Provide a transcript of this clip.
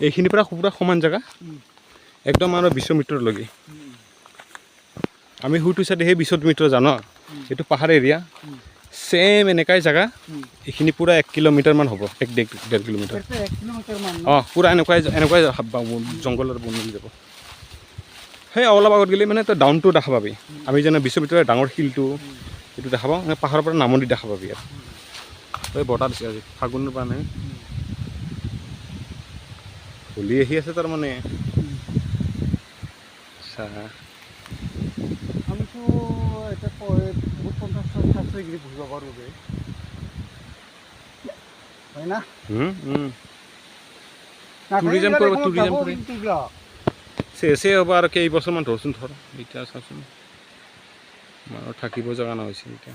এইখিনিৰ পৰা পুৰা সমান জেগা একদম আৰু 20 মিটাৰলৈকে আমি শুইটো চাইডে সেই 20 মিটাৰ জানো এইটো পাহাৰ এৰিয়া সেম এনেকাই জেগা এইখিনি পুৰা 1 কিলোমিটাৰমান হ'ব 1.5 কিলোমিটাৰ পুৰা এনেকুৱাই জংঘলৰ বননি যাব সেই অলপ আগত গ'লে মানে তই ডাউনটো দেখা পাবি আমি যেনে 20 মিটাৰ ডাঙৰ শিলটো এইটো দেখা পাওঁ পাহাৰৰ পৰা নামনি দেখা পাবি আৰু তই বতাহ দিছে আজি ফাগুনৰ পৰা নাই হোলি আহি আছে তাৰমানে আমিতো এটা 50-60 ডিগ্ৰী বহিব পাৰোঁ হয় না টুৰিজম কৰিব চেছে হ'ব আৰু কেইবছৰমান ধৰচোন ধৰ এতিয়া চাচোন মানুহ থাকিব জেগা নহৈছে এতিয়া